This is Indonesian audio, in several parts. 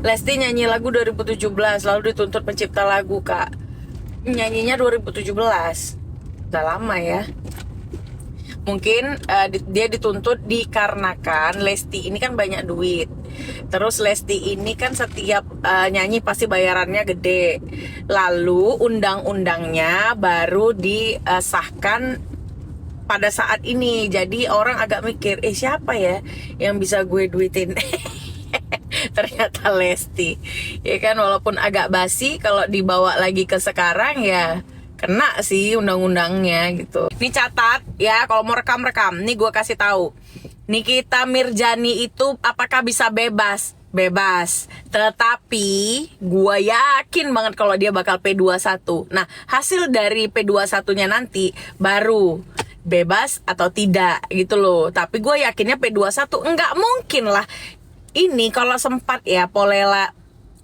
Lesti nyanyi lagu 2017 lalu dituntut pencipta lagu, Kak. Nyanyinya 2017. Udah lama ya. Mungkin dia dituntut dikarenakan Lesti ini kan banyak duit. Terus Lesti ini kan setiap nyanyi pasti bayarannya gede. Lalu undang-undangnya baru disahkan pada saat ini. Jadi orang agak mikir, siapa ya yang bisa gue duitin? Ternyata Lesti. Ya kan, walaupun agak basi, kalau dibawa lagi ke sekarang ya kena sih undang-undangnya gitu. Ini catat ya, kalau mau rekam-rekam. Nih gue kasih tahu. Nikita Mirjani itu apakah bisa bebas? Bebas. Tetapi gue yakin banget kalau dia bakal P21. Nah, hasil dari P21-nya nanti baru bebas atau tidak gitu loh. Tapi gue yakinnya P21. Enggak mungkin lah. Ini kalau sempat ya Polela,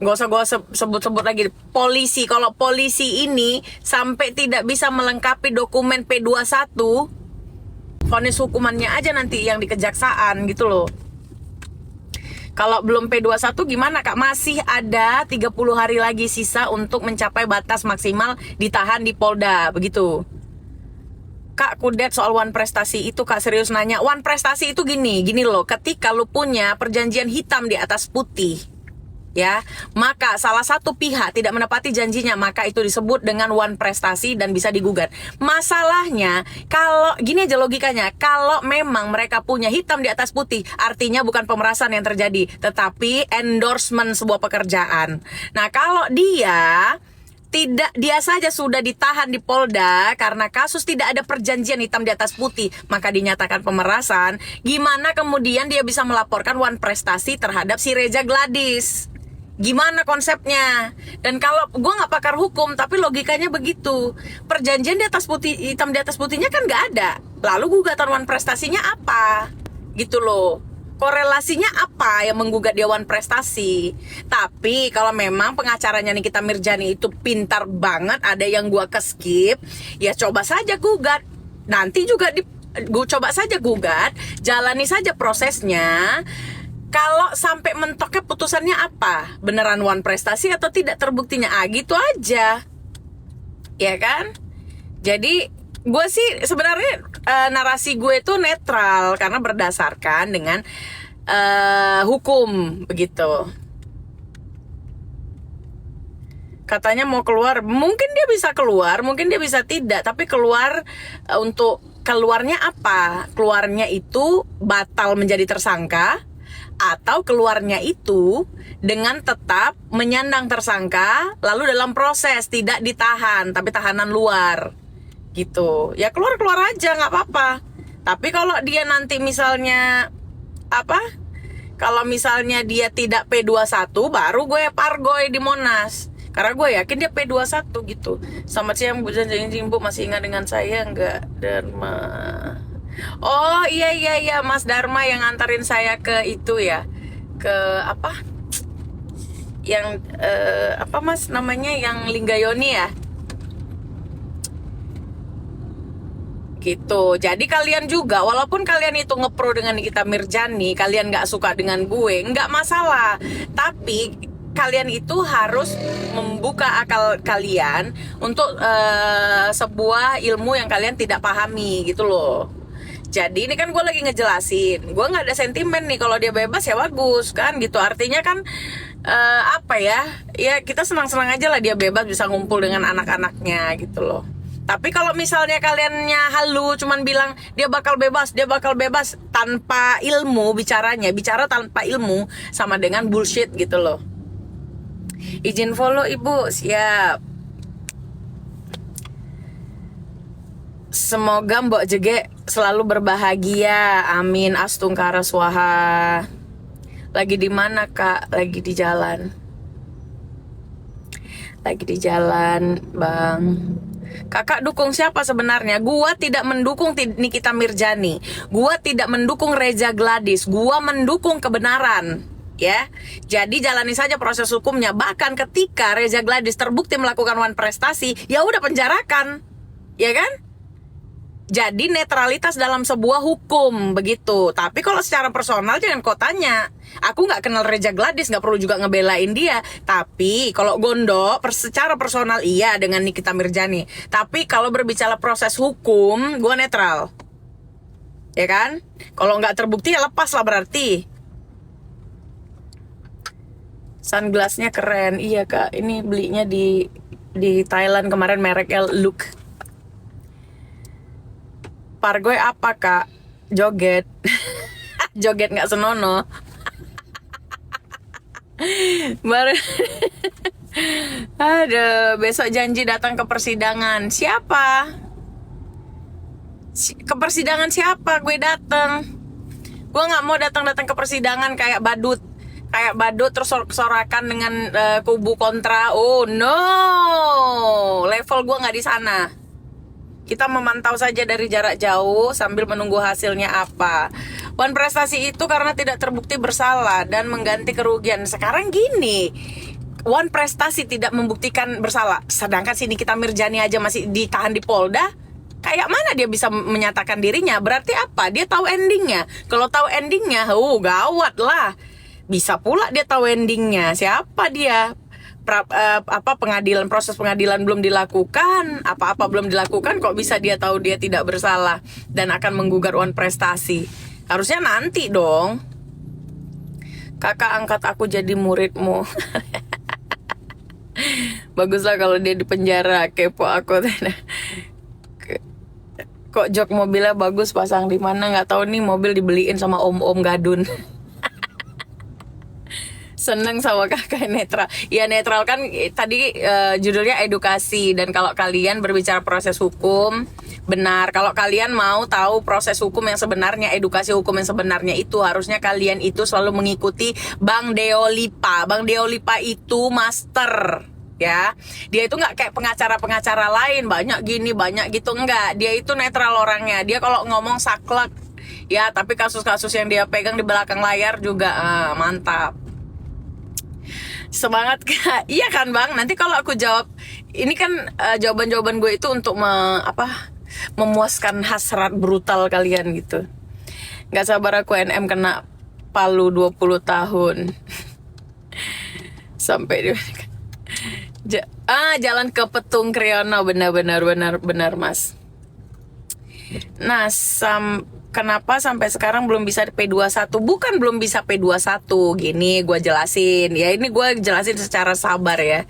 gak usah sebut-sebut lagi, polisi, kalau polisi ini sampai tidak bisa melengkapi dokumen P21, vonis hukumannya aja nanti yang di kejaksaan gitu loh. Kalau belum P21 gimana, Kak? Masih ada 30 hari lagi sisa untuk mencapai batas maksimal ditahan di Polda, begitu. Kak, kudet soal one prestasi itu, Kak, serius nanya. One prestasi itu gini loh, ketika lu punya perjanjian hitam di atas putih, ya, maka salah satu pihak tidak menepati janjinya, maka itu disebut dengan one prestasi dan bisa digugat. Masalahnya, kalau gini aja logikanya, kalau memang mereka punya hitam di atas putih, artinya bukan pemerasan yang terjadi, tetapi endorsement sebuah pekerjaan. Nah, kalau dia saja sudah ditahan di Polda karena kasus tidak ada perjanjian hitam di atas putih, maka dinyatakan pemerasan. Gimana kemudian dia bisa melaporkan one prestasi terhadap si Reza Gladys? Gimana konsepnya? Dan kalau gue nggak pakar hukum, tapi logikanya begitu. Perjanjian di atas putih, hitam di atas putihnya kan nggak ada. Lalu gugatan one prestasinya apa? Gitu loh. Korelasinya apa yang menggugat Dewan Prestasi? Tapi kalau memang pengacaranya Nikita Mirjani itu pintar banget, ada yang gua keskip, ya coba saja gugat. Nanti juga gua coba saja gugat, jalani saja prosesnya. Kalau sampai mentoknya putusannya apa? Beneran One Prestasi atau tidak terbuktinya? Gitu aja. Ya kan? Jadi gue sih sebenarnya narasi gue itu netral karena berdasarkan dengan hukum begitu. Katanya mau keluar, mungkin dia bisa keluar, mungkin dia bisa tidak, tapi keluar untuk keluarnya apa? Keluarnya itu batal menjadi tersangka, atau keluarnya itu dengan tetap menyandang tersangka, lalu dalam proses tidak ditahan, tapi tahanan luar. Gitu, ya keluar aja nggak apa-apa. Tapi kalau dia nanti misalnya kalau misalnya dia tidak P21, baru gue pargoy di Monas, karena gue yakin dia P21 gitu. Selamat siang Bu Janjing, Bu masih ingat dengan saya nggak, Dharma? Oh iya Mas Dharma yang nganterin saya ke itu ya, ke apa yang Mas namanya, yang Linggayoni ya gitu. Jadi kalian juga, walaupun kalian itu ngepro dengan Nikita Mirjani, kalian gak suka dengan gue, gak masalah. Tapi kalian itu harus membuka akal kalian untuk sebuah ilmu yang kalian tidak pahami gitu loh. Jadi ini kan gue lagi ngejelasin, gue gak ada sentimen nih, kalau dia bebas ya bagus kan gitu. Artinya kan ya kita senang-senang aja lah dia bebas, bisa ngumpul dengan anak-anaknya gitu loh. Tapi kalau misalnya kaliannya halu, cuman bilang dia bakal bebas tanpa ilmu, bicara tanpa ilmu, sama dengan bullshit gitu loh. Izin follow Ibu, siap. Semoga Mbok Jege selalu berbahagia, amin. Astungkara swaha. Lagi di mana, Kak? Lagi di jalan. Bang. Kakak dukung siapa sebenarnya? Gua tidak mendukung Nikita Mirjani. Gua tidak mendukung Reza Gladys. Gua mendukung kebenaran. Ya, jadi jalani saja proses hukumnya. Bahkan ketika Reza Gladys terbukti melakukan one prestasi, ya udah penjarakan, ya kan? Jadi netralitas dalam sebuah hukum begitu. Tapi kalau secara personal jangan kau tanya. Aku nggak kenal Reza Gladys, nggak perlu juga ngebelain dia. Tapi kalau Gondo secara personal iya dengan Nikita Mirjani. Tapi kalau berbicara proses hukum, gue netral. Ya kan? Kalau nggak terbukti ya lepas lah berarti. Sunglassnya keren, iya kak. Ini belinya di Thailand kemarin mereknya Look. Pargoy apa kak? Joget. Joget nggak senono. Baru. Aduh, besok janji datang ke persidangan. Siapa? Ke persidangan siapa? Gue datang. Gue nggak mau datang ke persidangan kayak badut terus sorakan dengan kubu kontra. Oh no, level gue nggak di sana. Kita memantau saja dari jarak jauh sambil menunggu hasilnya apa. Wan prestasi itu karena tidak terbukti bersalah dan mengganti kerugian. Sekarang gini, Wan prestasi tidak membuktikan bersalah, sedangkan si Nikita Mirjani aja masih ditahan di Polda. Kayak mana dia bisa menyatakan dirinya? Berarti apa? Dia tahu endingnya. Kalau tahu endingnya, gawat lah. Bisa pula dia tahu endingnya. Siapa dia? Proses pengadilan belum dilakukan, apa-apa belum dilakukan, kok bisa dia tahu dia tidak bersalah dan akan menggugat Wan prestasi? Harusnya nanti dong. Kakak angkat aku jadi muridmu. Baguslah kalau dia di penjara. Kepo aku. Kok jok mobilnya bagus, pasang di mana nggak tahu nih, mobil dibeliin sama om-om gadun. Seneng sama kakak netral. Ya netral kan tadi judulnya edukasi. Dan kalau kalian berbicara proses hukum, benar. Kalau kalian mau tahu proses hukum yang sebenarnya, edukasi hukum yang sebenarnya itu, harusnya kalian itu selalu mengikuti Bang Deo Lipa. Bang Deo Lipa itu master. Ya, dia itu nggak kayak pengacara-pengacara lain, banyak gini, banyak gitu, enggak. Dia itu netral orangnya. Dia kalau ngomong saklek. Ya, tapi kasus-kasus yang dia pegang di belakang layar juga mantap. Semangat kak. Iya kan bang, nanti kalau aku jawab ini kan jawaban-jawaban gue itu untuk memuaskan hasrat brutal kalian gitu. Gak sabar aku NM kena palu 20 tahun. Sampai jalan ke Petung Kriyono, benar mas. Nah, kenapa sampai sekarang belum bisa P21? Bukan belum bisa P21, gini gue jelasin. Ya ini gue jelasin secara sabar ya.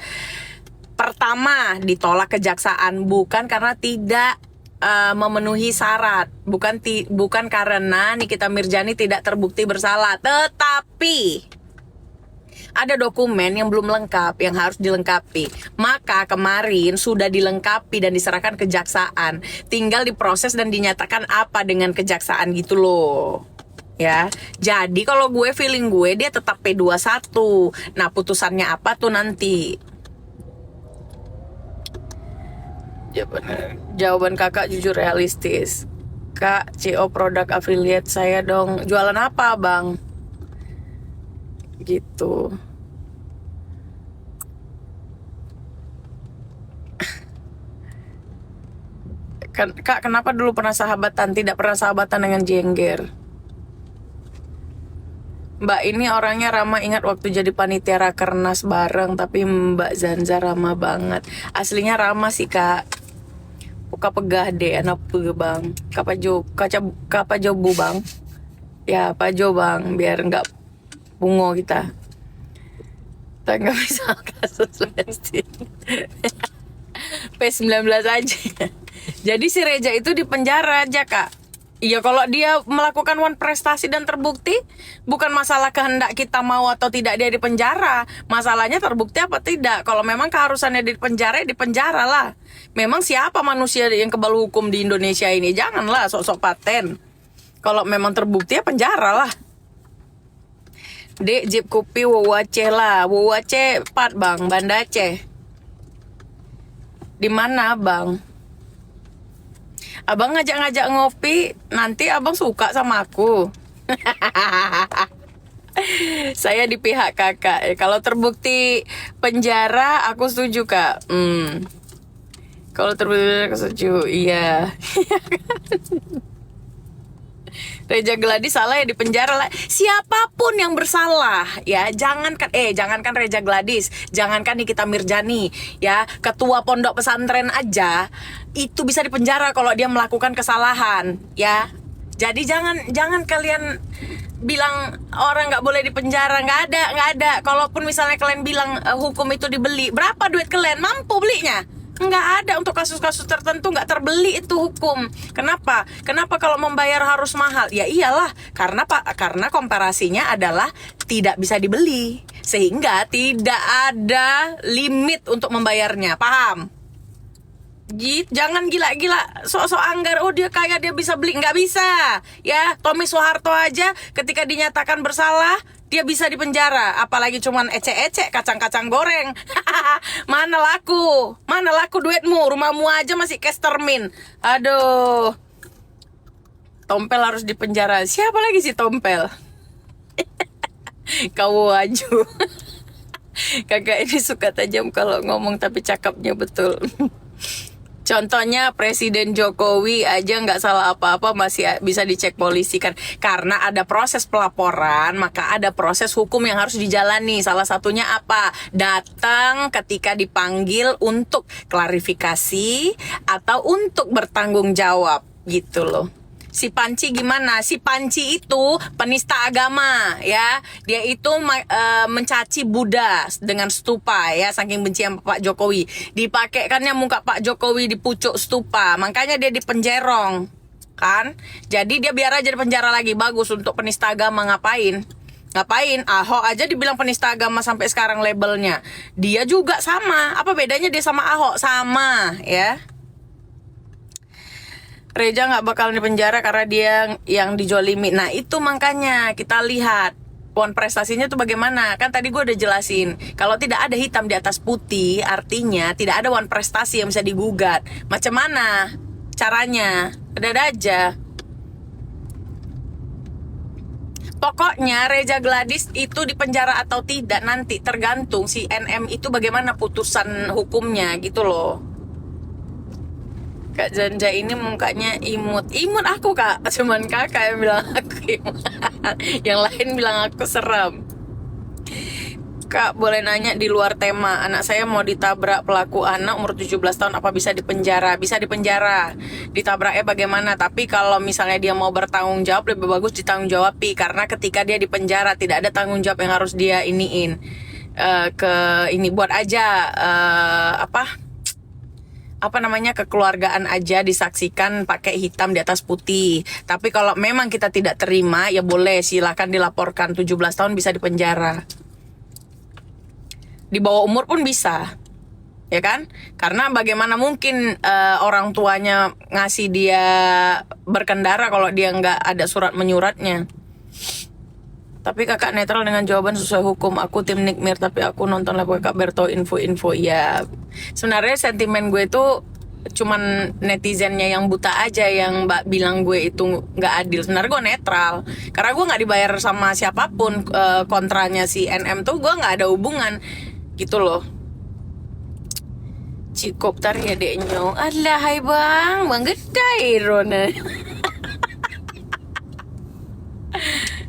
Pertama, ditolak kejaksaan bukan karena tidak memenuhi syarat, bukan karena Nikita Mirjani tidak terbukti bersalah, tetapi ada dokumen yang belum lengkap yang harus dilengkapi. Maka kemarin sudah dilengkapi dan diserahkan kejaksaan. Tinggal diproses dan dinyatakan apa dengan kejaksaan gitu loh. Ya. Jadi kalau gue feeling gue dia tetap P21. Nah, putusannya apa tuh nanti? Jawaban kakak jujur realistis. Kak, CO produk affiliate saya dong. Jualan apa, Bang? Gitu. Kak, kenapa dulu pernah sahabatan, tidak pernah sahabatan dengan Jengger? Mbak ini orangnya ramah, ingat waktu jadi panitia rakernas bareng, tapi Mbak Zanza ramah banget. Aslinya ramah sih kak. Buka pegah deh, anak pegah bang. Kapa jobu bang. Ya, Pak Jo bang, biar nggak bungo kita. Nggak bisa kasus P19 aja. Jadi si Reza itu di penjara aja kak. Iya, kalau dia melakukan Wan prestasi dan terbukti, bukan masalah kehendak kita mau atau tidak dia di penjara. Masalahnya terbukti apa tidak. Kalau memang keharusannya di penjara lah. Memang siapa manusia yang kebal hukum di Indonesia ini? Janganlah sok-sok paten. Kalau memang terbukti ya penjara lah. Dek, Jeep Kopi Wawace lah. Wawace Pat bang, Banda Aceh. Di mana bang? Abang ngajak-ngajak ngopi, nanti abang suka sama aku. Saya di pihak kakak. Kalau terbukti penjara, aku setuju kak. Kalau terbukti kesetuju, iya. Reja Gladys salah ya di penjara lah. Siapapun yang bersalah ya, jangankan Reja Gladys, jangankan Nikita Mirjani ya, ketua pondok pesantren aja itu bisa dipenjara kalau dia melakukan kesalahan ya. Jadi jangan kalian bilang orang nggak boleh dipenjara, nggak ada. Kalaupun misalnya kalian bilang hukum itu dibeli, berapa duit kalian mampu belinya? Nggak ada, untuk kasus-kasus tertentu nggak terbeli itu hukum. Kenapa kalau membayar harus mahal? Ya iyalah, karena komparasinya adalah tidak bisa dibeli, sehingga tidak ada limit untuk membayarnya, paham? Jangan gila-gila sok-sok anggar, oh dia kaya dia bisa beli, nggak bisa ya. Tommy Soeharto aja ketika dinyatakan bersalah dia bisa dipenjara, apalagi cuman ecek-ecek kacang-kacang goreng. Mana laku duitmu, rumahmu aja masih cash termin. Aduh, Tompel harus dipenjara. Siapa lagi sih Tompel? Kau aju. Kakak ini suka tajam kalau ngomong tapi cakapnya betul. Contohnya Presiden Jokowi aja nggak salah apa-apa masih bisa dicek polisi kan. Karena ada proses pelaporan, maka ada proses hukum yang harus dijalani. Salah satunya apa? Datang ketika dipanggil untuk klarifikasi atau untuk bertanggung jawab gitu loh. Si Panci gimana? Si Panci itu penista agama ya. Dia itu mencaci Buddha dengan stupa ya, saking benci sama Pak Jokowi. Dipakaikannya muka Pak Jokowi di pucuk stupa. Makanya dia dipenjerong kan. Jadi dia biar aja di penjara lagi, bagus untuk penista agama. Ngapain? Ahok aja dibilang penista agama sampai sekarang labelnya. Dia juga sama. Apa bedanya dia sama Ahok? Sama ya. Reja nggak bakal dipenjara karena dia yang dijolimi. Nah itu makanya kita lihat prestasinya tuh bagaimana. Kan tadi gue udah jelasin, kalau tidak ada hitam di atas putih, artinya tidak ada prestasi yang bisa digugat. Macam mana caranya? Ada aja. Pokoknya Reja Gladys itu dipenjara atau tidak nanti tergantung si NM itu bagaimana putusan hukumnya gitu loh. Kak Janja ini mukanya imut aku kak, cuman kakak yang bilang aku imut. Yang lain bilang aku seram. Kak boleh nanya di luar tema, anak saya mau ditabrak pelaku anak umur 17 tahun, apa bisa dipenjara? Bisa dipenjara. Ditabraknya bagaimana? Tapi kalau misalnya dia mau bertanggung jawab, lebih bagus ditanggung jawabi. Karena ketika dia dipenjara tidak ada tanggung jawab yang harus dia iniin. Buat aja kekeluargaan aja disaksikan pakai hitam di atas putih. Tapi kalau memang kita tidak terima, ya boleh silakan dilaporkan. 17 tahun bisa dipenjara. Di bawah umur pun bisa, ya kan? Karena bagaimana mungkin orang tuanya ngasih dia berkendara kalau dia nggak ada surat menyuratnya. Tapi kakak netral dengan jawaban sesuai hukum. Aku tim Nikmir, tapi aku nonton live kakak biar tahu info-info. Ya, sebenarnya sentimen gue itu cuman netizennya yang buta aja yang bilang gue itu nggak adil. Sebenarnya gue netral, karena gue nggak dibayar sama siapapun. Kontranya si NM tuh gue nggak ada hubungan, gitu loh. Cikop tar ya deknya. Alah hai bang gedai Rona.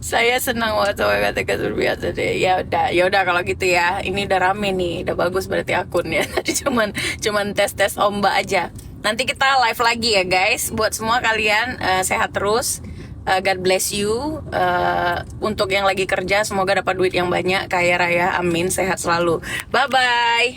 Saya senang waktu kata-kata biasa deh. Ya udah kalau gitu ya. Ini udah rame nih, udah bagus berarti akunnya. Tadi cuman tes ombak aja. Nanti kita live lagi ya guys. Buat semua kalian sehat terus. God bless you. Untuk yang lagi kerja semoga dapat duit yang banyak, kaya raya, amin, sehat selalu. Bye bye.